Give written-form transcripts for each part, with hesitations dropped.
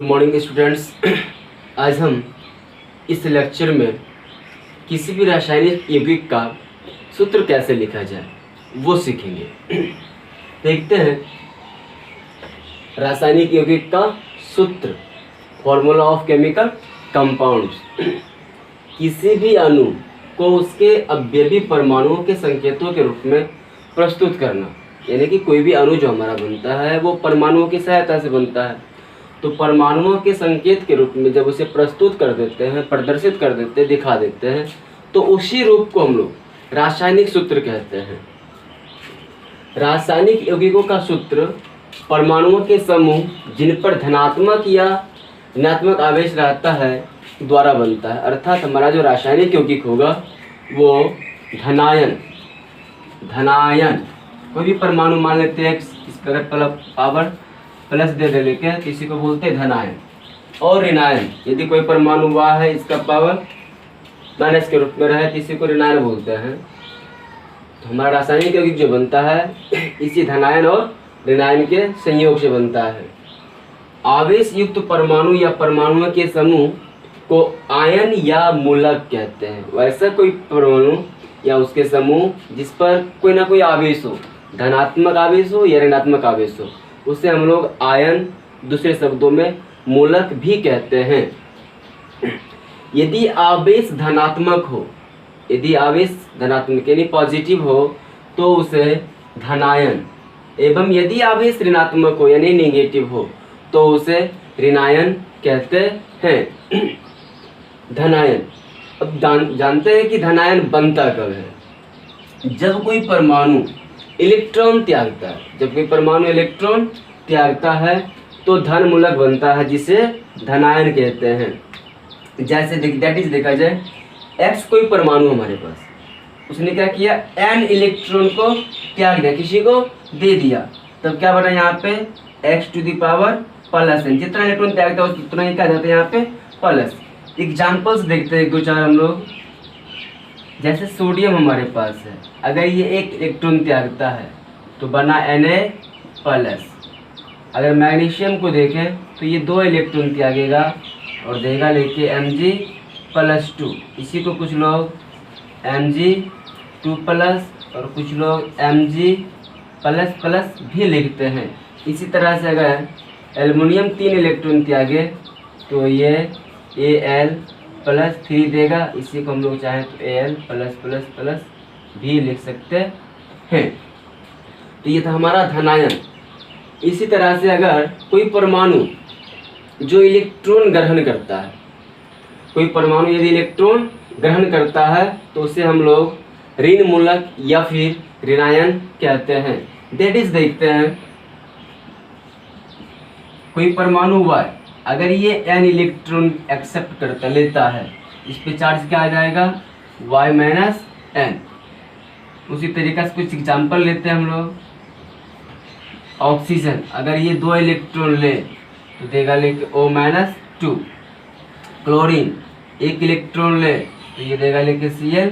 Good morning students. आज हम इस लेक्चर में किसी भी रासायनिक यौगिक का सूत्र कैसे लिखा जाए वो सीखेंगे। देखते हैं रासायनिक यौगिक का सूत्र, फॉर्मूला ऑफ केमिकल कंपाउंड्स। किसी भी अणु को उसके अवयवी परमाणुओं के संकेतों के रूप में प्रस्तुत करना, यानी कि कोई भी अणु जो हमारा बनता है वो परमाणुओं की सहायता से बनता है। तो परमाणुओं के संकेत के रूप में जब उसे प्रस्तुत कर देते हैं, प्रदर्शित कर देते हैं, दिखा देते हैं, तो उसी रूप को हम लोग रासायनिक सूत्र कहते हैं। रासायनिक यौगिकों का सूत्र परमाणुओं के समूह जिन पर धनात्मक या ऋणात्मक आवेश रहता है द्वारा बनता है। अर्थात हमारा जो रासायनिक यौगिक होगा वो धनायन कोई भी परमाणु मान लेते हैं इस पर पावर प्लस दे लेके किसी को बोलते हैं धनायन, और ऋणायन यदि कोई परमाणु हुआ है इसका पावर माइनस के रूप में रहे किसी को ऋणायन बोलते हैं। तो हमारा रासायनिक यौगिक जो बनता है इसी धनायन और ऋणायन के संयोग से बनता है। आवेश युक्त परमाणु या परमाणुओं के समूह को आयन या मूलक कहते हैं। वैसा कोई परमाणु या उसके समूह जिस पर कोई ना कोई आवेश हो, धनात्मक आवेश हो या ऋणात्मक आवेश हो, उसे हम लोग आयन, दूसरे शब्दों में मूलक भी कहते हैं। यदि आवेश धनात्मक हो, यदि आवेश धनात्मक यानी पॉजिटिव हो तो उसे धनायन, एवं यदि आवेश ऋणात्मक हो यानी नेगेटिव हो तो उसे ऋणायन कहते हैं। धनायन, अब जानते हैं कि धनायन बनता कब है? जब कोई परमाणु इलेक्ट्रॉन त्यागता है। जब कोई परमाणु इलेक्ट्रॉन त्यागता है तो धन मूलक बनता है, जिसे धनायन कहते हैं। जैसे देखा जाए x कोई परमाणु हमारे पास, उसने क्या किया, n इलेक्ट्रॉन को त्याग दिया, किसी को दे दिया, तब क्या बना यहाँ पे x to the power plus n। जितना इलेक्ट्रॉन त्यागता है उतना ही क्या जाता है यहाँ पे प्लस। एग्जाम्पल्स देखते हैं एक दो चार हम लोग। जैसे सोडियम हमारे पास है, अगर ये एक इलेक्ट्रॉन त्यागता है तो बना Na+। अगर मैग्नीशियम को देखें तो ये 2 इलेक्ट्रॉन त्यागेगा और देगा लेके Mg+2। इसी को कुछ लोग Mg2+ और कुछ लोग Mg++ भी लिखते हैं। इसी तरह से अगर एल्युमिनियम 3 इलेक्ट्रॉन त्यागे तो ये Al+3 देगा। इसी को हम लोग चाहें तो Al+++ भी लिख सकते हैं। तो ये था हमारा धनायन। इसी तरह से अगर कोई परमाणु जो इलेक्ट्रॉन ग्रहण करता है, कोई परमाणु यदि इलेक्ट्रॉन ग्रहण करता है तो उसे हम लोग ऋण मूलक या फिर ऋणायन कहते हैं। दैट इज देखते हैं कोई परमाणु हुआ है, अगर ये n इलेक्ट्रॉन एक्सेप्ट करता लेता है, इस पे चार्ज क्या आ जाएगा Y-n। उसी तरीके से कुछ एग्जांपल लेते हैं हम लोग। ऑक्सीजन, अगर ये 2 इलेक्ट्रॉन ले तो देगा लेके O-2। क्लोरीन 1 इलेक्ट्रॉन ले तो ये देगा लेके Cl-।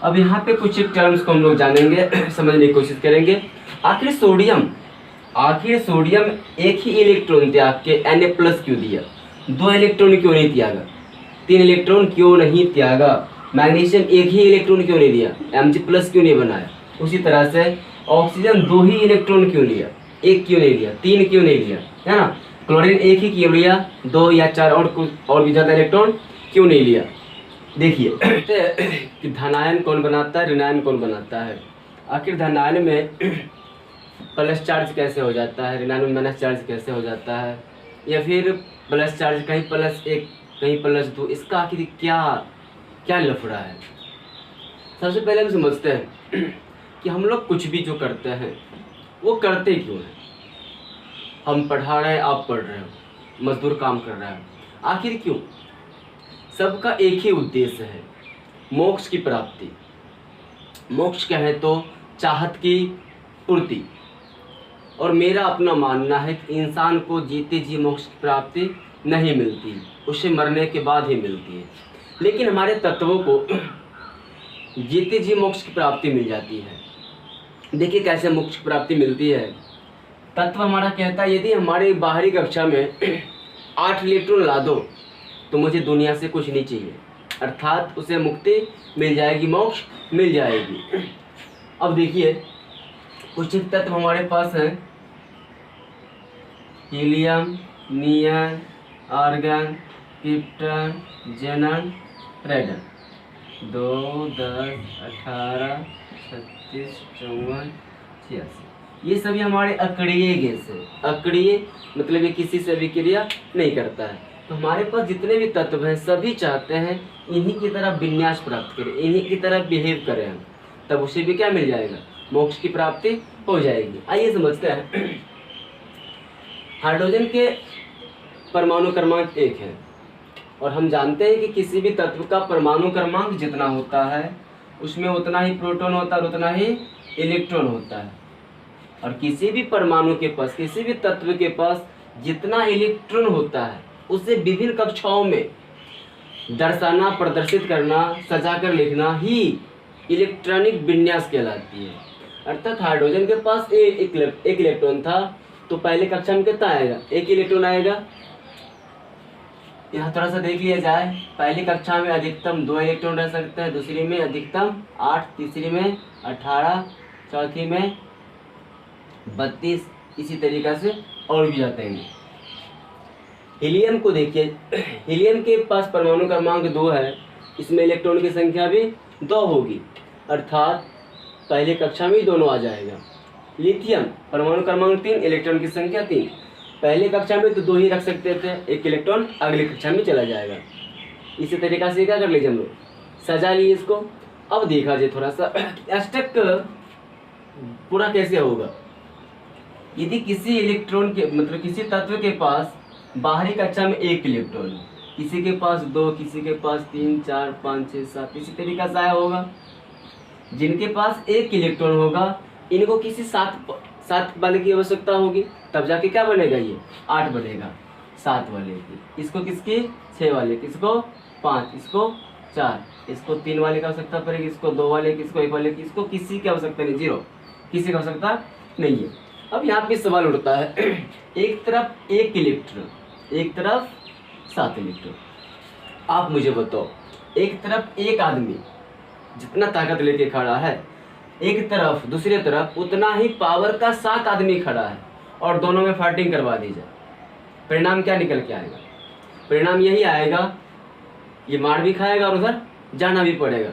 अब यहाँ पे कुछ टर्म्स को हम लोग जानेंगे, समझने की कोशिश करेंगे। आखिर सोडियम एक ही इलेक्ट्रॉन त्याग के Na+ क्यों दिया? 2 इलेक्ट्रॉन क्यों नहीं त्यागा? 3 इलेक्ट्रॉन क्यों नहीं त्यागा? मैग्नीशियम एक ही इलेक्ट्रॉन क्यों नहीं दिया? Mg+ क्यों नहीं बनाया? उसी तरह से ऑक्सीजन 2 ही इलेक्ट्रॉन क्यों लिया? 1 क्यों नहीं लिया? 3 क्यों नहीं लिया? है ना। क्लोरीन 1 ही क्यों लिया? 2 या 4 और भी ज़्यादा इलेक्ट्रॉन क्यों नहीं लिया? देखिए कि धनायन कौन बनाता है, ऋणायन कौन बनाता है। आखिर धनायन में प्लस चार्ज कैसे हो जाता है, ऋणायन में माइनस चार्ज कैसे हो जाता है, या फिर प्लस चार्ज कहीं +1 कहीं +2, इसका आखिर क्या लफड़ा है। सबसे पहले हम समझते हैं कि हम लोग कुछ भी जो करते हैं वो करते क्यों हैं। हम पढ़ा रहे हैं, आप पढ़ रहे हो, मजदूर काम कर रहा है, आखिर क्यों? सबका एक ही उद्देश्य है, मोक्ष की प्राप्ति। मोक्ष कहे तो चाहत की पूर्ति। और मेरा अपना मानना है कि इंसान को जीते जी मोक्ष की प्राप्ति नहीं मिलती, उसे मरने के बाद ही मिलती है। लेकिन हमारे तत्वों को जीते जी मोक्ष की प्राप्ति मिल जाती है। देखिए कैसे मोक्ष की प्राप्ति मिलती है। तत्व हमारा कहता है यदि हमारे बाहरी कक्षा में 8 इलेक्ट्रॉन ला दो तो मुझे दुनिया से कुछ नहीं चाहिए, अर्थात उसे मुक्ति मिल जाएगी, मोक्ष मिल जाएगी। अब देखिए कुछ तत्व हमारे पास हैं, हीलियम, नियन, आर्गन, क्रिप्टन, जेनन, रेडन। 2, 10, 18, 36, 54, 86 ये सभी हमारे अक्रिय गैस है। अक्रिय मतलब ये किसी से अभिक्रिया नहीं करता है। तो हमारे पास जितने भी तत्व हैं सभी चाहते हैं इन्हीं की तरह विन्यास प्राप्त करें, इन्हीं की तरह बिहेव करें हम, तब उसे भी क्या मिल जाएगा, मोक्ष की प्राप्ति हो जाएगी। आइए समझते हैं। हाइड्रोजन के परमाणु क्रमांक 1 है और हम जानते हैं कि किसी भी तत्व का परमाणु क्रमांक जितना होता है उसमें उतना ही प्रोटॉन होता है और उतना ही इलेक्ट्रॉन होता है। और किसी भी परमाणु के पास, किसी भी तत्व के पास जितना इलेक्ट्रॉन होता है उसे विभिन्न कक्षाओं में दर्शाना, प्रदर्शित करना, सजाकर लिखना ही इलेक्ट्रॉनिक विन्यास कहलाती है। अर्थात हाइड्रोजन के पास एक इलेक्ट्रॉन था तो पहले कक्षा में कितना आएगा, 1 इलेक्ट्रॉन आएगा। यहाँ थोड़ा सा देख लिया जाए, पहली कक्षा में अधिकतम 2 इलेक्ट्रॉन रह सकते हैं, दूसरी में अधिकतम 8, तीसरी में 18, चौथी में 32, इसी तरीक़ा से और भी जाते हैं। हीलियम को देखिए, हीलियम के पास परमाणु क्रमांक 2 है, इसमें इलेक्ट्रॉन की संख्या भी 2 होगी, अर्थात पहली कक्षा में ही दोनों आ जाएगा। लिथियम परमाणु क्रमांक 3, इलेक्ट्रॉन की संख्या 3, पहले कक्षा में तो 2 ही रख सकते थे, 1 इलेक्ट्रॉन अगली कक्षा में चला जाएगा। इसी तरीक़ा से क्या कर लीजिए हम लोग, सजा लिए इसको। अब देखा जाए थोड़ा सा अष्टक पूरा कैसे होगा। यदि किसी इलेक्ट्रॉन के मतलब किसी तत्व के पास बाहरी कक्षा में 1 इलेक्ट्रॉन, किसी के पास 2, किसी के पास 3, 4, 5, 6, 7, इसी तरीक़ा से आया होगा। जिनके पास 1 इलेक्ट्रॉन होगा इनको किसी 7 वाले की आवश्यकता होगी, तब जाके क्या बनेगा, ये 8 बनेगा 7 वाले की। इसको किसकी, 6 वाले, किसको 5, इसको 4, इसको 3 वाले की आवश्यकता पड़ेगी, इसको 2 वाले की, इसको 1 वाले की, इसको किसी की आवश्यकता नहीं, 0 किसी की आवश्यकता नहीं है। अब यहाँ पे सवाल उठता है एक तरफ 1 इलेक्ट्रॉन, एक तरफ 7 इलेक्ट्रॉन। आप मुझे बताओ, एक तरफ एक आदमी जितना ताकत लेके खड़ा है, एक तरफ दूसरी तरफ उतना ही पावर का 7 आदमी खड़ा है और दोनों में फाइटिंग करवा दी जाए, परिणाम क्या निकल के आएगा? परिणाम यही आएगा, ये मार भी खाएगा और उधर जाना भी पड़ेगा।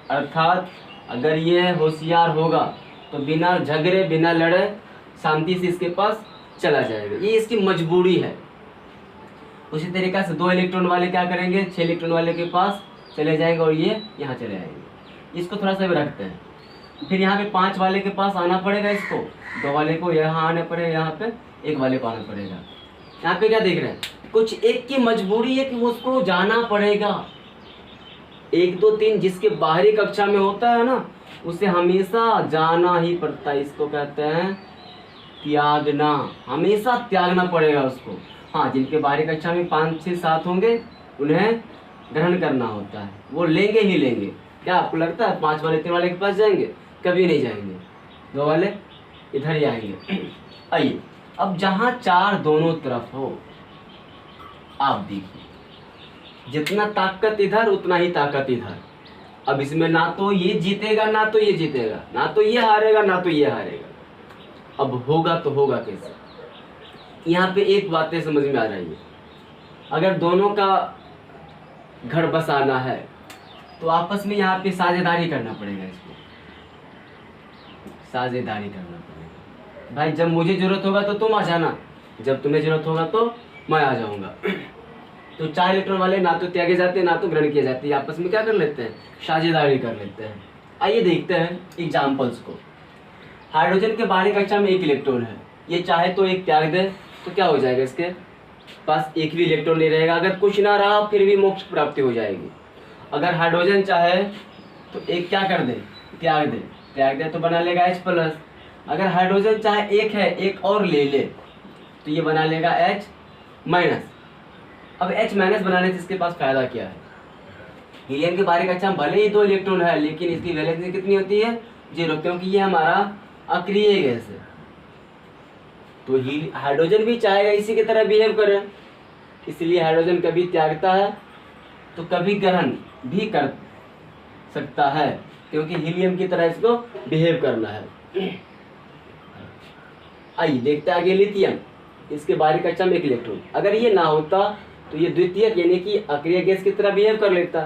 अर्थात अगर ये होशियार होगा तो बिना झगड़े, बिना लड़े शांति से इसके पास चला जाएगा, ये इसकी मजबूरी है। उसी तरीक़ा से 2 इलेक्ट्रॉन वाले क्या करेंगे, 6 इलेक्ट्रॉन वाले के पास चले जाएंगे और ये यहाँ चले आएंगे। इसको थोड़ा सा भी रखते हैं। फिर यहाँ पे 5 वाले के पास आना पड़ेगा, इसको 2 वाले को यहाँ आना पड़ेगा, यहाँ पे 1 वाले को आना पड़ेगा। यहाँ पे क्या देख रहे हैं, कुछ एक की मजबूरी है कि उसको जाना पड़ेगा। 1, 2, 3 जिसके बाहरी कक्षा में होता है ना, उसे हमेशा जाना ही पड़ता है। इसको कहते हैं त्यागना, हमेशा त्यागना पड़ेगा उसको। हाँ, जिनके बाहरी कक्षा में 5, 6, 7 होंगे उन्हें ग्रहण करना होता है, वो लेंगे ही लेंगे। क्या आपको लगता है 5 वाले 3 वाले के पास जाएंगे? कभी नहीं जाएंगे, 2 वाले इधर ही आएंगे। आइए अब जहाँ 4 दोनों तरफ हो, आप देखिए जितना ताकत इधर उतना ही ताकत इधर। अब इसमें ना तो ये जीतेगा ना तो ये जीतेगा, ना तो ये हारेगा ना तो ये हारेगा। अब होगा तो होगा कैसे? यहाँ पे एक बातें समझ में आ रही है, अगर दोनों का घर बसाना है तो आपस में यहाँ पे साझेदारी करना पड़ेगा। इसको साझेदारी करना पड़ेगा। भाई जब मुझे जरूरत होगा तो तुम आ जाना, जब तुम्हें जरूरत होगा तो मैं आ जाऊंगा। तो 4 इलेक्ट्रॉन वाले ना तो त्यागे जाते हैं ना तो ग्रहण किए जाते हैं, आपस में क्या कर लेते हैं, साझेदारी कर लेते हैं। आइए देखते हैं एग्जाम्पल्स को। हाइड्रोजन के बाहरी कक्षा में 1 इलेक्ट्रॉन है, ये चाहे तो 1 त्याग दे तो क्या हो जाएगा, इसके पास 1 भी इलेक्ट्रॉन नहीं रहेगा। अगर कुछ ना रहा फिर भी मोक्ष प्राप्ति हो जाएगी। अगर हाइड्रोजन चाहे तो 1 क्या कर दे, त्याग दे, त्याग दे तो बना लेगा H+। अगर हाइड्रोजन चाहे 1 है, 1 और ले ले तो ये बना लेगा H-। अब H- बनाने से इसके पास फायदा क्या है, हीलियम के बाहरी कक्षा में भले ही 2 इलेक्ट्रॉन है लेकिन इसकी वैलेंसी कितनी होती है, 0, क्योंकि ये हमारा अक्रिय गैस है। तो हाइड्रोजन भी चाहेगा इसी की तरह बिहेव करे, इसलिए हाइड्रोजन कभी त्यागता है तो कभी ग्रहण भी कर सकता है, क्योंकि हीलियम की तरह इसको बिहेव करना है। आइए देखते हैं आगे लिथियम। इसके बाहरी कक्षा में एक इलेक्ट्रॉन, अगर ये ना होता तो ये द्वितीयक यानी कि अक्रिय गैस की तरह बिहेव कर लेता।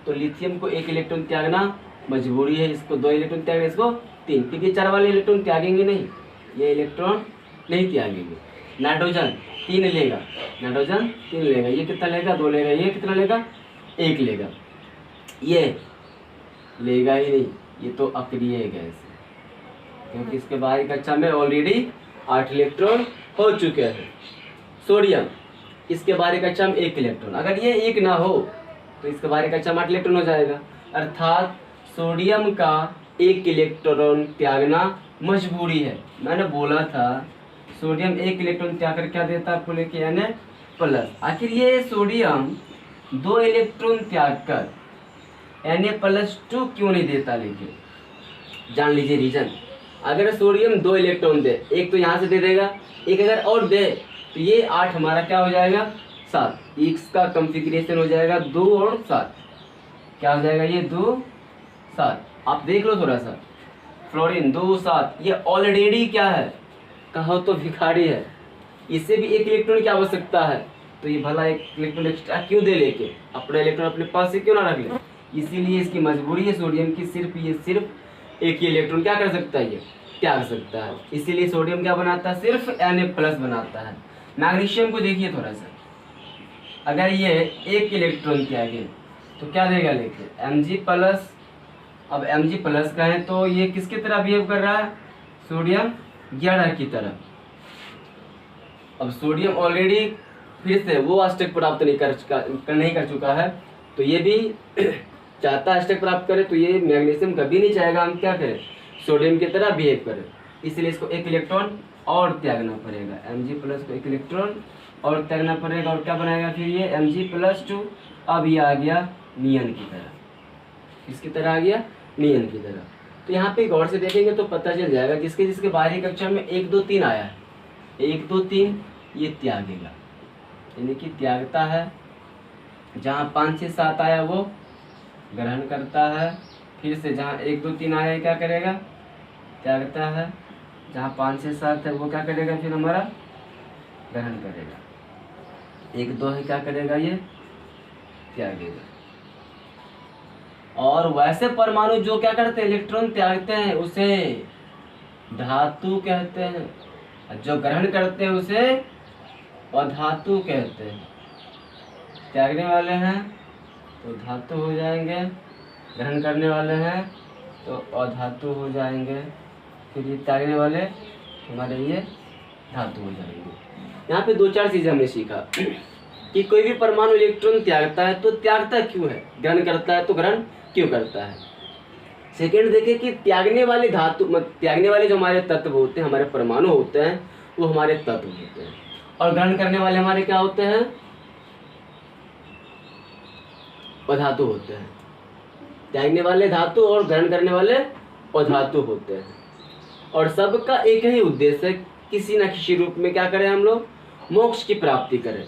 तो लिथियम को एक इलेक्ट्रॉन त्यागना मजबूरी है, इसको 2 इलेक्ट्रॉन त्यागना, इसको 3, क्योंकि 4 वाले इलेक्ट्रॉन त्यागेंगे नहीं, ये इलेक्ट्रॉन नहीं त्यागेंगे। नाइट्रोजन 3 लेगा, नाइट्रोजन 3 लेगा, ये कितना लेगा 2 लेगा, ये कितना लेगा 1 लेगा, ये लेगा ही नहीं, ये तो अक्रिय गैस है, क्योंकि इसके बाहरी कक्षा में ऑलरेडी 8 इलेक्ट्रॉन हो चुके हैं। सोडियम, इसके बाहरी कक्षा में 1 इलेक्ट्रॉन, अगर ये 1 ना हो तो इसके बाहरी कक्षा में 8 इलेक्ट्रॉन हो जाएगा, अर्थात सोडियम का 1 इलेक्ट्रॉन त्यागना मजबूरी है। मैंने बोला था सोडियम 1 इलेक्ट्रॉन त्याग कर क्या देता है आपको लेके Na+। आखिर ये सोडियम 2 इलेक्ट्रॉन त्याग कर Na+2 क्यों नहीं देता, लेके जान लीजिए रीजन। अगर सोडियम 2 इलेक्ट्रॉन दे, एक तो यहाँ से दे देगा, एक अगर और दे तो ये 8 हमारा क्या हो जाएगा 7, इसका कॉन्फ़िगरेशन हो जाएगा 2 और 7, क्या हो जाएगा ये 2 7। आप देख लो थोड़ा सा, फ्लोरीन 2 7, ये ऑलरेडी क्या है कहो तो भिखारी है, इससे भी 1 इलेक्ट्रॉन की आवश्यकता है, तो ये भला 1 इलेक्ट्रॉन एक्स्ट्रा क्यों दे, लेके अपना इलेक्ट्रॉन अपने पास से क्यों ना रख ले। इसीलिए इसकी मजबूरी है सोडियम की, सिर्फ 1 ही इलेक्ट्रॉन क्या कर सकता है, ये त्याग सकता है, इसीलिए सोडियम क्या बनाता है, सिर्फ Na+ बनाता है। मैग्नीशियम को देखिए थोड़ा सा, अगर ये 1 इलेक्ट्रॉन त्यागे तो क्या देगा लेके Mg+। अब Mg+ का है तो ये किसकी तरह बिहेव कर रहा है, सोडियम 11 की तरह। अब सोडियम ऑलरेडी फिर से वो अष्टक प्राप्त नहीं कर चुका है, तो ये भी चाहता है अष्टक प्राप्त करे, तो ये मैग्नीशियम कभी नहीं चाहेगा हम क्या करें सोडियम की तरह बिहेव करें, इसलिए इसको 1 इलेक्ट्रॉन और त्यागना पड़ेगा, Mg+ को 1 इलेक्ट्रॉन और त्यागना पड़ेगा, और क्या बनाएगा फिर ये Mg+2। अब ये आ गया नियन की तरह, किसकी तरह आ गया, नियन की तरह। तो यहाँ पे गौर से देखेंगे तो पता चल जाएगा जिसके जिसके बाहरी कक्षा में 1 2 3 आया है, 1 2 3 ये त्यागेगा, यानी कि त्यागता है। जहाँ 5 6 7 आया वो ग्रहण करता है, फिर से जहाँ 1 2 3 आया क्या करेगा, त्यागता है। जहाँ 5 6 7 है वो क्या करेगा, फिर हमारा ग्रहण करेगा। 1 2 है क्या करेगा, ये त्यागेगा। और वैसे परमाणु जो क्या करते हैं, इलेक्ट्रॉन त्यागते हैं, उसे धातु कहते हैं, जो ग्रहण करते हैं उसे अधातु कहते हैं। त्यागने वाले हैं तो धातु हो जाएंगे, ग्रहण करने वाले हैं तो अधातु हो जाएंगे, फिर ये त्यागने वाले हमारे ये धातु हो जाएंगे। यहाँ पे 2 4 चीज़ें हमने सीखा कि कोई भी परमाणु इलेक्ट्रॉन त्यागता है तो त्यागता क्यों है, ग्रहण करता है तो ग्रहण क्यों करता है। सेकेंड देखें कि त्यागने वाले त्यागने वाले जो हमारे तत्व होते हैं, हमारे परमाणु होते हैं, वो हमारे तत्व होते हैं, और ग्रहण करने वाले हमारे क्या होते हैं, अधातु होते हैं। त्यागने वाले धातु और ग्रहण करने वाले अधातु होते हैं, और सबका एक ही उद्देश्य है, किसी न किसी रूप में क्या करें हम लोग, मोक्ष की प्राप्ति करें।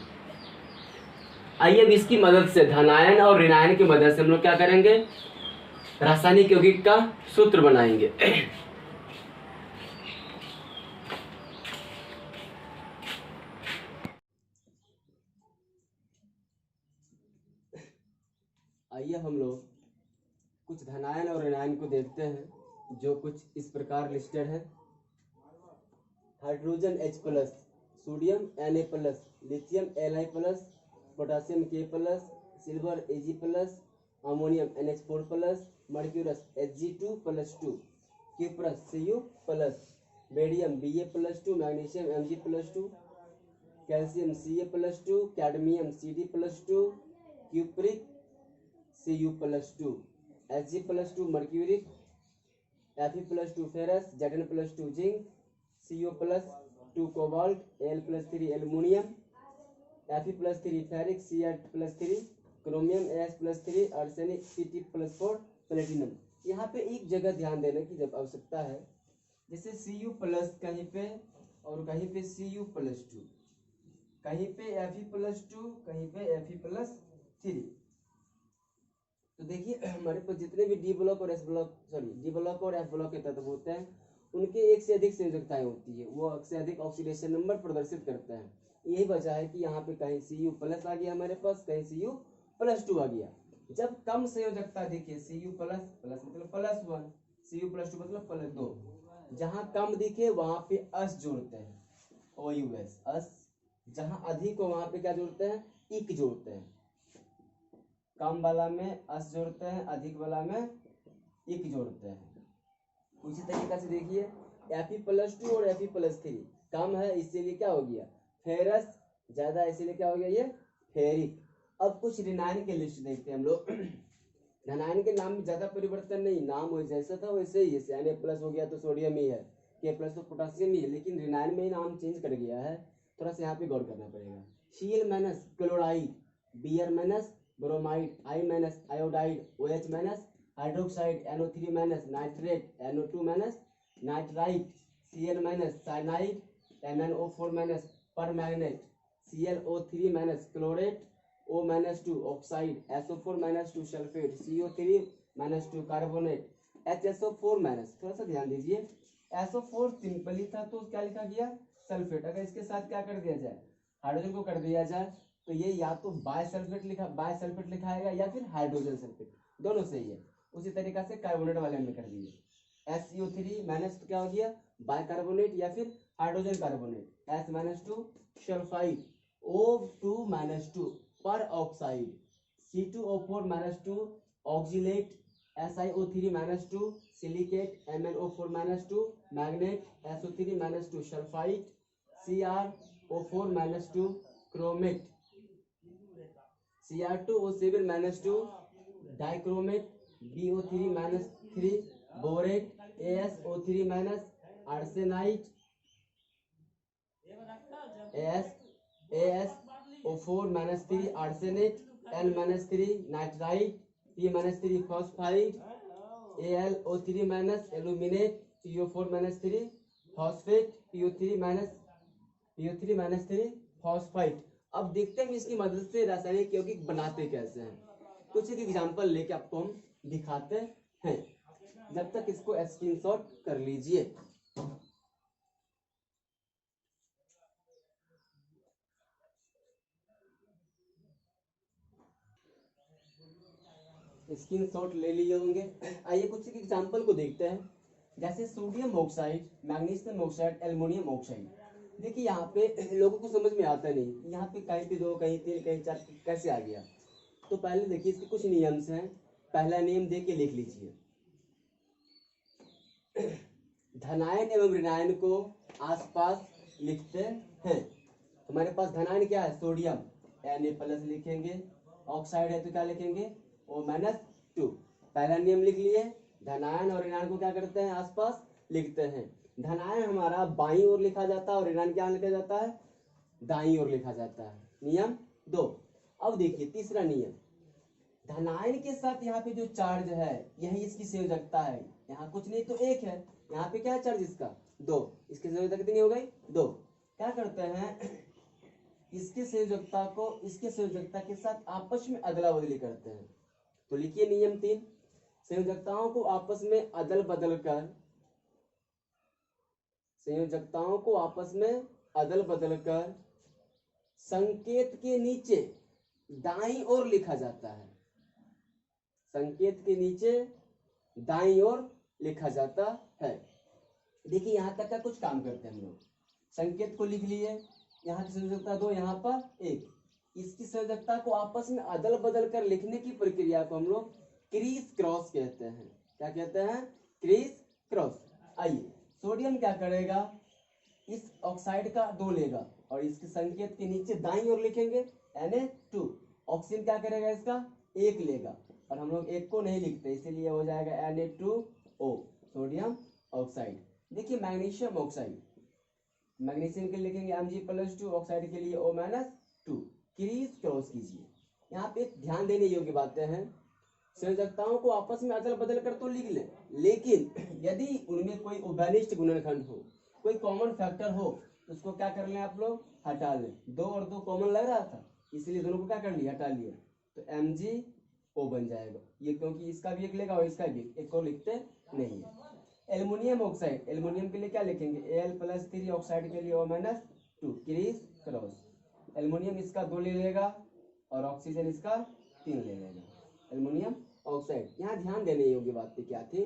आइए अब इसकी मदद से, धनायन और ऋणायन की मदद से हम लोग क्या करेंगे, रासायनिक यौगिक का सूत्र बनाएंगे। आइए हम लोग कुछ धनायन और ऋणायन को देखते हैं, जो कुछ इस प्रकार लिस्टेड है। Hydrogen H+, sodium Na+, lithium Li+, potassium K+, silver Ag+, ammonium NH4+, mercurous Hg2+2, cuprous Cu+, barium Ba+2, magnesium Mg+2, calcium Ca+2, cadmium Cd+2, cupric Cu+2, Hg+2 mercuric, Fe+2 ferrous, Zn+2 zinc, CO+2 cobalt, Al+3 aluminium, Fe+3 ferric, Cl+3 chromium, As+3 arsenic, Pt+4 platinum. यहाँ पे एक जगह ध्यान देने की जब आवश्यकता है, जैसे Cu+ कहीं पे और कहीं पे Cu+2, कहीं पे Fe+2, कहीं पे Fe+3। तो देखिए हमारे पास जितने भी डी ब्लॉक और डी ब्लॉक और एफ ब्लॉक के तत्व होते हैं उनके एक से अधिक संयोजकताएं होती है, वो एक से अधिक ऑक्सीडेशन नंबर प्रदर्शित करते हैं। यही वजह है कि यहाँ पे कहीं Cu+ आ गया हमारे पास, कहीं Cu+2 आ गया। जब कम संयोजकता दिखे Cu++ मतलब +1, Cu+2 मतलब +2, जहां कम दिखे वहां पे अस जोड़ते हैं, OUS अस। जहां अधिक हो वहां पे क्या जोड़ते हैं, इक जोड़ते हैं। कम वाला में अस जोड़ते हैं, अधिक वाला में इक जोड़ते हैं। उसी तरीके से देखिए Fe+2 और Fe+3 कम है इसीलिए क्या हो गया, फेरस, ज्यादा इसीलिए क्या हो गया, ये फेरिक। अब कुछ ऋणायन के लिस्ट देखते हैं हम लोग। धनायन के नाम में ज्यादा परिवर्तन नहीं, नाम वो जैसा था वैसे ही, जैसे Na+ हो गया तो सोडियम ही है, K+ तो पोटासियम ही है, लेकिन ऋणायन में ही नाम चेंज कर गया है, थोड़ा सा यहाँ पे गौर करना पड़ेगा। Cl- chloride, Br- bromide, I- iodide, OH- hydroxide, NO3- nitrate, NO2- nitrite, Cl- cyanide, MnO4- permanganate, ClO3- chlorate, O-2 oxide, SO4- sulphate, CO3- carbonate, HSO4- थोड़ा सा ध्यान दीजिए, SO4 सिंपली था तो क्या लिखा गया, सल्फेट। अगर इसके साथ क्या कर दिया जाए, हाइड्रोजन को कर दिया जाए, तो ये या तो बाय सल्फेट लिखाएगा या फिर हाइड्रोजन सल्फेट, दोनों सही है। उसी तरीका से कार्बोनेट वाले में कर दिए, SiO3- तो क्या हो गया, बाइकार्बोनेट या फिर hydrogen carbonate, S- sulphide, O2- पर oxide, C2O4- oxalate, SiO3- silicate, MnO4- magnet, SO3- sulphide, CrO4- chromate, Cr2O7- dichromate, BO3- borate, AsO3- arsenite, AsO4- arsenate, N- nitrite, P- phosphide, AlO3- aluminate, CO4- phosphate, PO3- phosphite. अब देखते हैं इसकी मदद से रासायनिक यौगिक बनाते कैसे हैं। कुछ एक एग्जांपल लेके आपको हम दिखाते हैं, जब तक इसको स्क्रीनशॉट कर लीजिए। स्क्रीनशॉट ले लिए होंगे। आइए कुछ एक एग्जांपल को देखते हैं, जैसे sodium oxide, magnesium oxide, aluminium oxide. देखिए यहाँ पे लोगों को समझ में आता नहीं, यहाँ पे कहीं पे 2, कहीं 3, कहीं 4 कैसे आ गया। तो पहले देखिए इसके कुछ नियम्स हैं। पहला नियम देख के लिख लीजिए, धनायन एवं ऋणायन को आसपास लिखते हैं। हमारे पास धनायन क्या है, सोडियम, Na+ लिखेंगे, ऑक्साइड है तो क्या लिखेंगे, O-2। पहला नियम लिख लिए, धनायन और ऋणायन को क्या करते हैं, आसपास लिखते हैं। धनायन हमारा बाईं ओर लिखा जाता है और ऋणायन क्या लिखा जाता है, दाईं ओर लिखा जाता है। नियम 2। अब देखिए तीसरा नियम, धनायन के साथ यहाँ पे जो चार्ज है यही इसकी संयोजकता है। यहाँ कुछ नहीं तो 1 है, यहाँ पे क्या है चार्ज इसका 2, इसकी संयोजकता कितनी हो गई 2। क्या करते हैं, इसकी संयोजकता को इसके संयोजकता के साथ आपस में अदला बदली करते हैं। तो लिखिए नियम 3, संयोजकताओं को आपस में अदल बदल कर, संयोजकताओं को आपस में अदल बदल कर संकेत के नीचे दाईं ओर लिखा जाता है, संकेत के नीचे दाईं ओर लिखा जाता है। देखिए यहां तक का कुछ काम करते हैं हम लोग, संकेत को लिख लिए, यहाँ की संयोजकता 2, यहाँ पर 1, इसकी संयोजकता को आपस में अदल बदल कर लिखने की प्रक्रिया को हम लोग क्रीज क्रॉस कहते हैं। क्या कहते हैं, क्रीज क्रॉस। आइए सोडियम क्या करेगा, इस ऑक्साइड का 2 लेगा और इसके संकेत के नीचे दाईं ओर लिखेंगे Na2। ऑक्सीजन क्या करेगा, इसका 1 लेगा और हम लोग 1 को नहीं लिखते इसीलिए हो जाएगा Na2O, सोडियम ऑक्साइड। देखिए मैग्नीशियम ऑक्साइड, मैग्नीशियम के लिए लिखेंगे Mg+2, ऑक्साइड के लिए O-2। क्रीज क्रॉस कीजिए। यहाँ पे ध्यान देने योग्य बातें हैं, संयोजकताओं को आपस में अदल बदल कर तो लिख ले, लेकिन यदि उनमें कोई उभयनिष्ठ गुणनखंड हो, कोई कॉमन फैक्टर हो, उसको क्या कर लें आप लोग, हटा लें। 2 और 2 कॉमन लग रहा था, इसलिए दोनों को क्या कर लिया, हटा लिया। तो MgO बन जाएगा ये, क्योंकि इसका भी एक लेगा और इसका भी एक को लिखते नहीं है। एल्युमिनियम ऑक्साइड, एल्युमिनियम के लिए क्या लिखेंगे, Al+3, ऑक्साइड के लिए O-2, क्रीज क्रॉस। एल्युमिनियम इसका 2 ले लेगा और ऑक्सीजन इसका 3 ले लेगा, एल्युमिनियम ऑक्साइड। यहाँ ध्यान देने योग्य बातें क्या थी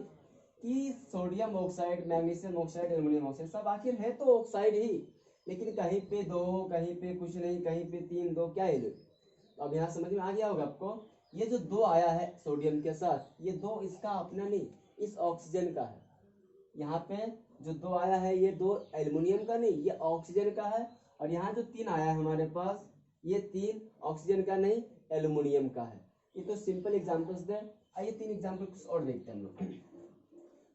कि sodium oxide, magnesium oxide, aluminium oxide सब आखिर है तो ऑक्साइड ही, लेकिन कहीं पे 2, कहीं पे कुछ नहीं, कहीं पे 3, 2 क्या है। अब यहाँ समझ में आ गया होगा आपको, ये जो 2 आया है सोडियम के साथ, ये 2 इसका अपना नहीं, इस ऑक्सीजन का है। यहाँ पे जो 2 आया है ये 2 एल्युमिनियम का नहीं, ये ऑक्सीजन का है। और यहाँ जो 3 आया है हमारे पास, ये 3 ऑक्सीजन का नहीं, एल्युमिनियम का है। ये तो सिंपल एग्जांपल्स थे। आइए 3 एग्जांपल कुछ और देखते हैं हम लोग।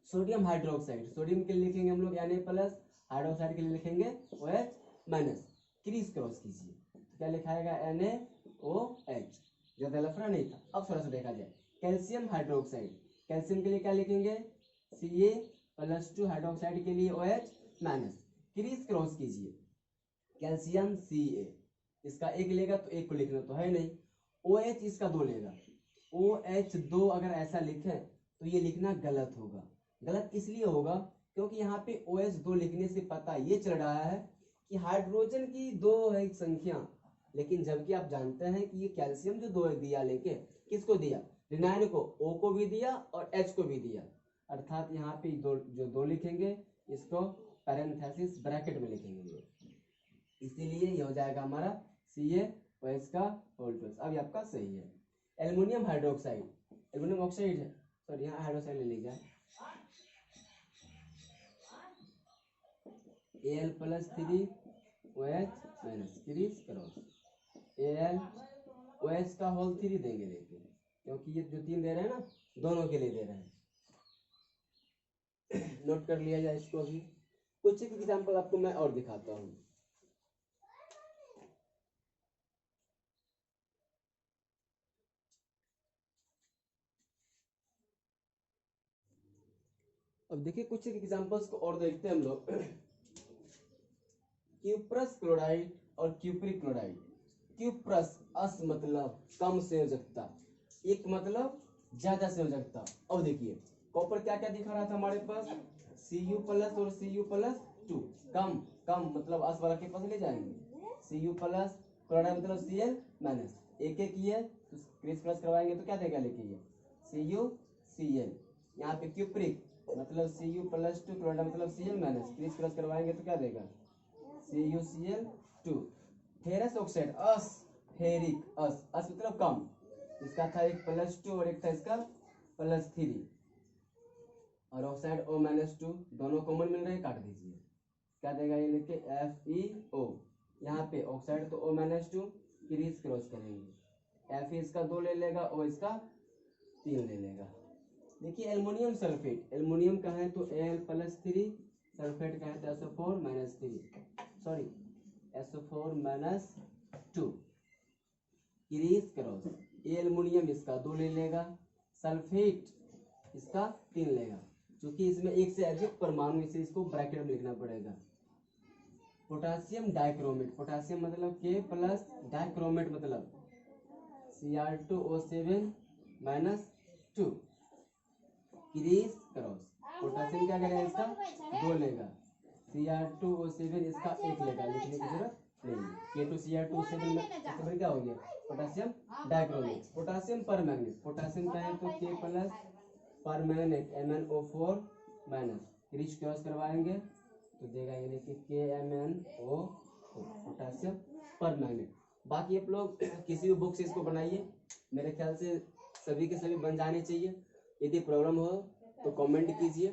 सोडियम हाइड्रोक्साइड, सोडियम के लिए लिखेंगे हम लोग Na+, हाइड्रोक्साइड के लिए लिखेंगे OH-। क्रीज क्रॉस कीजिए तो क्या लिखाएगा, NaOH। ज्यादा लफड़ा नहीं था। अब थोड़ा सा देखा जाए, कैल्शियम हाइड्रोक्साइड, कैल्शियम के लिए क्या लिखेंगे, Ca+2, हाइड्रोक्साइड के लिए OH-। क्रीज क्रॉस कीजिए, कैल्शियम Ca, इसका 1 लेगा तो 1 को लिखना तो है नहीं, OH इसका 2 लेगा, OH2 अगर ऐसा लिखें तो ये लिखना गलत होगा। गलत इसलिए होगा क्योंकि यहाँ पे OH2 लिखने से पता ये चल रहा है कि हाइड्रोजन की 2 है संख्या, लेकिन जबकि आप जानते हैं कि ये कैल्शियम जो 2 दिया लेके किसको दिया, रिनाइन को, O को भी दिया और H को भी दिया। अर्थात यहाँ पे जो 2 लिखेंगे इसको पैरेंथेसिस ब्रैकेट में लिखेंगे, इसीलिए ये हो जाएगा हमारा CaOH का होल टू। अब ये आपका सही है। एल्युमिनियम हाइड्रोक्साइड, एल्युमिनियम ऑक्साइड है, सॉरी यहाँ हाइड्रोक्साइड ले लीजिए, Al+3 OH- crease cross, OH का होल 3 देंगे, लेकिन क्योंकि ये जो 3 दे रहे हैं ना, दोनों के लिए दे रहे हैं। नोट कर लिया जाए इसको भी। कुछ एक एग्जांपल आपको मैं और दिखाता हूँ। अब देखिए कुछ एक एग्जांपल्स को और देखते हैं हम लोग। क्यूप्रस क्लोराइड और क्यूप्रिक क्लोराइड। क्यूप्रस अस मतलब कम संयोजकता, एक मतलब ज्यादा संयोजकता। अब देखिए कॉपर क्या क्या दिखा रहा था हमारे पास, Cu+ और Cu+2, कम कम मतलब अस वाला के पास ले जाएंगे, Cu+, क्लोराइड मतलब Cl-, एक एक ही है तो क्रीज क्रॉस करवाएंगे तो क्या देगा, लिखिए CuCl। यहाँ पे क्यूप्रिक मतलब Cu+2, क्लोराइड मतलब Cl-, क्रीज क्रॉस करवाएंगे तो क्या देगा, CuCl2। फेरस ऑक्साइड अस, फेरिक अस, अस मतलब कम, इसका था एक +2 और एक था इसका +3, और ऑक्साइड O-2 दोनों कॉमन मिल रहे हैं, काट दीजिए, क्या देगा ये लिख के FeO। यहाँ पे ऑक्साइड तो O-2, क्रीज क्रॉस करेंगे, Fe इसका 2 ले लेगा, O इसका 3 ले लेगा। देखिए एल्युमिनियम सल्फेट, एल्युमिनियम का है तो Al+3, सल्फेट का है तो SO4-2, क्रीज क्रॉस। एल्युमिनियम इसका 2 ले लेगा, सल्फेट इसका 3 लेगा, क्योंकि इसमें एक से अधिक परमाणु, इसे इसको ब्रैकेट में लिखना पड़ेगा। पोटासियम डाइक्रोमेट, पोटासियम मतलब K+, डाइक्रोमेट मतलब Cr2O7-2, क्रीज क्रॉस। पोटासियम क्या करेगा, इसका 2 लेगा, Cr2O7 इसका 1 लेगा, लिखने की जरूरत नहीं। K2Cr2O7 क्या हो गया, potassium dichromate. Potassium permanganate, potassium का है तो K+ permanganate MnO4-, crease cross करवाएंगे तो देगा यानी कि KMnO4, पोटासियम परमैंगनेट। बाकी आप लोग किसी भी बुक से इसको बनाइए, मेरे ख्याल से सभी के सभी बन जाने चाहिए। यदि प्रॉब्लम हो तो कमेंट कीजिए।